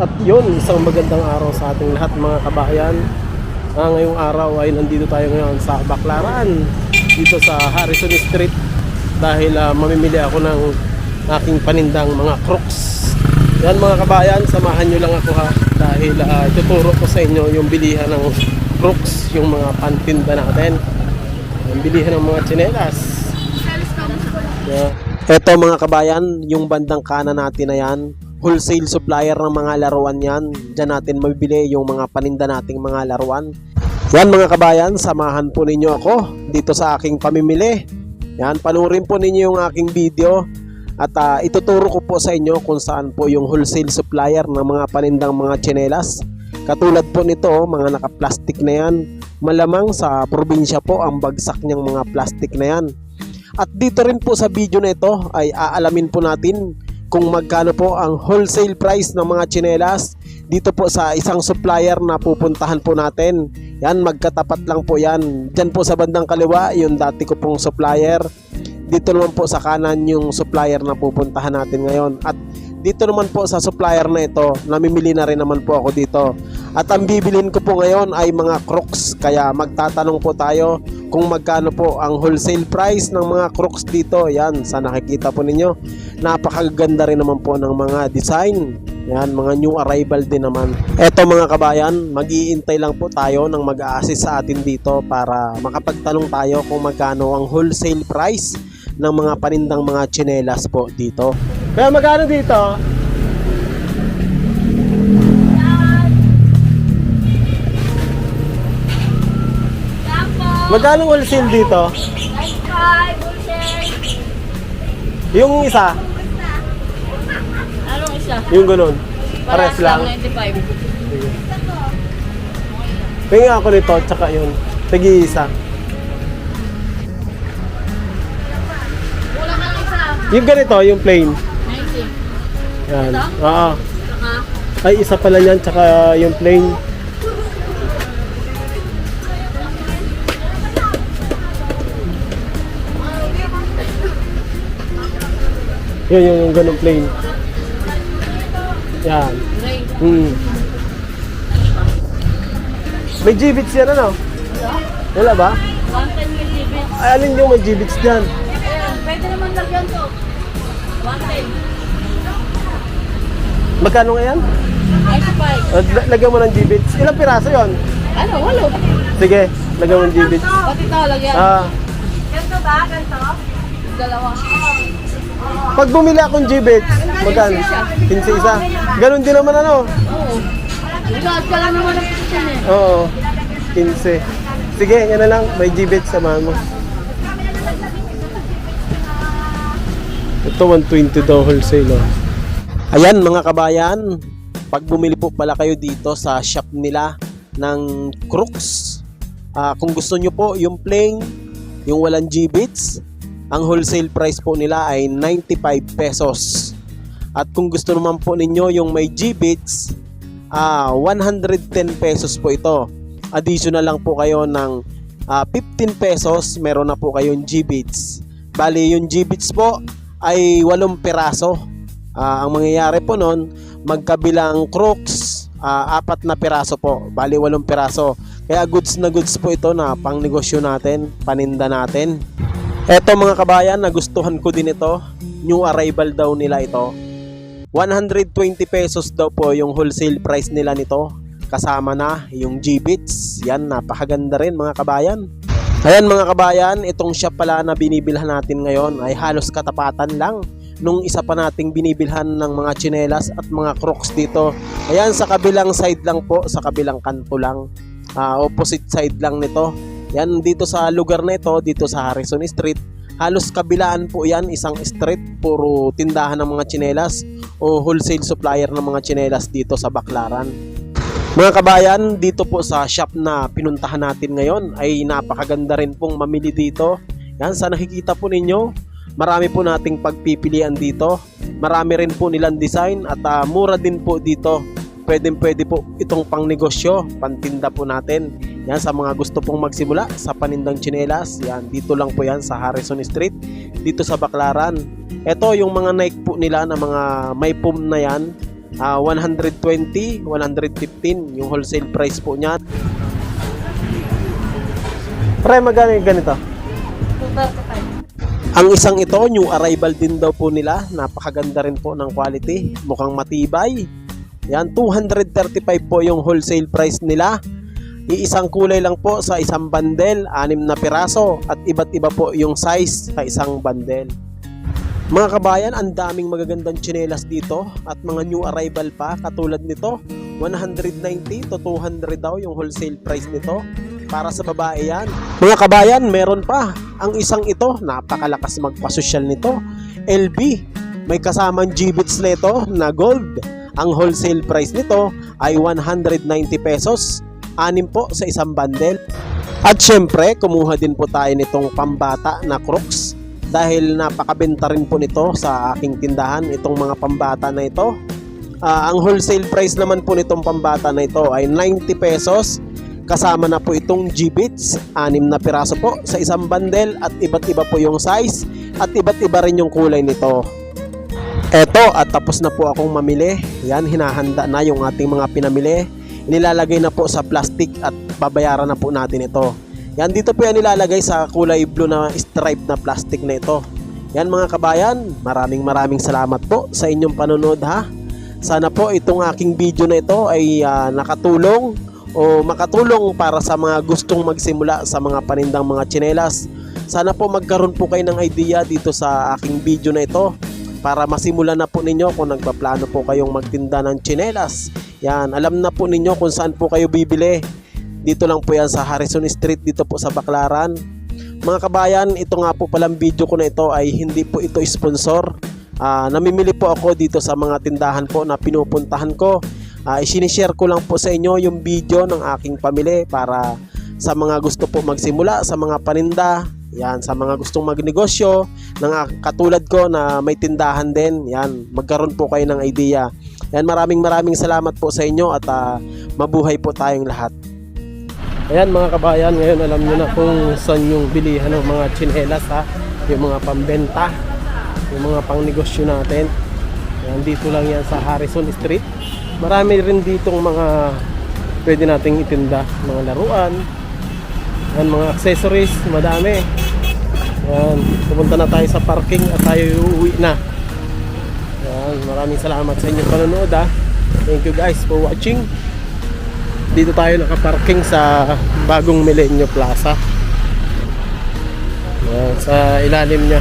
At yun, isang magandang araw sa ating lahat mga kabayan. Ngayong araw ay nandito tayo ngayon sa Baclaran, dito sa Harrison Street, dahil mamimili ako ng aking panindang mga Crocs. Yan mga kabayan, samahan nyo lang ako ha, dahil tuturo ko sa inyo yung bilihan ng Crocs, yung mga pantinda natin, yung bilihan ng mga tsinelas. Eto mga kabayan, yung bandang kanan natin na yan, wholesale supplier ng mga laruan yan. Diyan natin mabibili yung mga paninda nating mga laruan. Yan mga kabayan, samahan po ninyo ako dito sa aking pamimili. Yan, panoorin po ninyo yung aking video at ituturo ko po sa inyo kung saan po yung wholesale supplier ng mga panindang mga tsinelas. Katulad po nito, mga naka-plastic na yan. Malamang sa probinsya po ang bagsak niyang mga plastic na yan. At dito rin po sa video na ito ay aalamin po natin kung magkano po ang wholesale price ng mga tsinelas dito po sa isang supplier na pupuntahan po natin. Yan, magkatapat lang po yan. Diyan po sa bandang kaliwa, yung dati ko pong supplier. Dito naman po sa kanan yung supplier na pupuntahan natin ngayon. At dito naman po sa supplier na ito, namimili na rin naman po ako dito. At ang bibilin ko po ngayon ay mga Crocs. Kaya magtatanong po tayo kung magkano po ang wholesale price ng mga Crocs dito. Yan, sa nakikita po ninyo, napakaganda rin naman po ng mga design. Yan, mga new arrival din naman. Eto mga kabayan, mag-iintay lang po tayo ng mag-a-assist sa atin dito para makapagtanong tayo kung magkano ang wholesale price ng mga panindang mga tsinelas po dito. Kaya magkano dito? Magkano wholesale dito? 95 wholesale. Yung isa? Anong isa? Yung ganun? Pares lang? 95. Tingin ako nito, tsaka yun. Tagi-isa. Wala kang isa. Yung ganito, yung plain. 90. Yan. Ito? Oo. Saka, Ay, isa pala yan, tsaka yung plain. Yung ganun plain. Yan. gray. May G-bits yan ano? Wala ba? 110 millibits. Ay, alin yung may G-bits dyan? Ayan, pwede naman lagyan to. 110. Magkano nga yan? 95. Lagyan mo ng G-bits. Ilang piraso yon? Ano? Walo. Sige, lagyan mo ng G-bits. Pati ito, lagyan. Ganto ba? Ganto? Dalawa. Pag bumili akong G-bits, magkano? 15 isa. Ganun din naman ano? Oo. Ikaw ka lang naman ang position eh. Oo, 15. Sige, yan na lang. May G-bits, samahan mo. Ito, 120 daw wholesale. Oh. Ayan mga kabayan, pag bumili po pala kayo dito sa shop nila ng Crocs, kung gusto nyo po yung plain, yung walang G-bits, ang wholesale price po nila ay 95 pesos. At kung gusto naman po ninyo yung may G-bits, 110 pesos po ito. Additional lang po kayo ng 15 pesos, meron na po kayong G-bits. Bali yung G-bits po ay 8 piraso. Ang mangyayari po nun, magkabilang Crocs, 4 na piraso po. Bali 8 piraso. Kaya goods na goods po ito na pang negosyo natin, paninda natin. Eto mga kabayan, nagustuhan ko din ito. New arrival daw nila ito. 120 pesos daw po yung wholesale price nila nito. Kasama na yung G-bits. Yan, napakaganda rin mga kabayan. Ayan mga kabayan, itong shop pala na binibilhan natin ngayon ay halos katapatan lang nung isa pa nating binibilhan ng mga tsinelas at mga Crocs dito. Ayan, sa kabilang side lang po, sa kabilang kanto lang. Opposite side lang nito. Yan, dito sa lugar na ito, dito sa Harrison Street, halos kabilaan po yan, isang street, puro tindahan ng mga tsinelas o wholesale supplier ng mga tsinelas dito sa Baclaran. Mga kabayan, dito po sa shop na pinuntahan natin ngayon ay napakaganda rin pong mamili dito. Yan, sa nakikita po ninyo, marami po nating pagpipilian dito. Marami rin po nilang design at mura din po dito. Pwede po itong pang negosyo, pantinda po natin. Yan, sa mga gusto pong magsimula sa panindang tsinelas, yan, dito lang po yan sa Harrison Street, dito sa Baclaran. Ito yung mga Nike po nila na mga may foam na yan. 120, 115 yung wholesale price po niya. Pre, magkano yung ganito? 235. Ang isang ito, new arrival din daw po nila. Napakaganda rin po ng quality. Mukhang matibay. Yan, 235 po yung wholesale price nila. Iisang kulay lang po sa isang bundle, 6 na piraso. At iba't iba po yung size sa isang bundle. Mga kabayan, ang daming magagandang tsinelas dito. At mga new arrival pa, katulad nito. 190 to 200 daw yung wholesale price nito. Para sa babae yan. Mga kabayan, meron pa. Ang isang ito, napakalakas magpasosyal nito. LB, may kasamang G-Bits nito na gold. Ang wholesale price nito ay 190 pesos. 6 po sa isang bundle. At syempre, kumuha din po tayo nitong pambata na Crocs. Dahil napakabenta rin po nito sa aking tindahan, itong mga pambata na ito. Ang wholesale price naman po nitong pambata na ito ay 90 pesos. Kasama na po itong G-Bits, 6 na piraso po sa isang bundle at iba't iba po yung size at iba't iba rin yung kulay nito. Eto, at tapos na po akong mamili. Yan, hinahanda na yung ating mga pinamili. Nilalagay na po sa plastic at babayaran na po natin ito. Yan, dito po yan nilalagay sa kulay blue na stripe na plastic na ito. Yan mga kabayan, maraming salamat po sa inyong panonood ha. Sana po itong aking video na ito ay nakatulong o makatulong para sa mga gustong magsimula sa mga panindang mga tsinelas. Sana po magkaroon po kayo ng idea dito sa aking video na ito para masimulan na po ninyo kung nagpaplano po kayong magtinda ng tsinelas. Yan, alam na po ninyo kung saan po kayo bibili. Dito lang po yan sa Harrison Street, dito po sa Baclaran. Mga kabayan, ito nga po palang video ko na ito ay hindi po ito sponsor. Namimili po ako dito sa mga tindahan po na pinupuntahan ko. Isinishare ko lang po sa inyo yung video ng aking pamili para sa mga gusto po magsimula, sa mga paninda, yan, sa mga gustong magnegosyo, ng katulad ko na may tindahan din, yan, magkaroon po kayo ng idea. Yan, maraming salamat po sa inyo at mabuhay po tayong lahat. Ayan mga kabayan, ngayon alam nyo na kung saan yung bilihan ng mga tsinelas ha, yung mga pambenta, yung mga pangnegosyo natin. Yan, dito lang yan sa Harrison Street. Marami rin ditong mga pwede nating itinda, mga laruan, yan, mga accessories, madami. Yan, pupunta na tayo sa parking at tayo uuwi na. Yan, maraming salamat sa inyong panonood ha. Thank you guys for watching. Dito tayo nakaparking sa bagong Milenio Plaza. Yan, sa ilalim niya.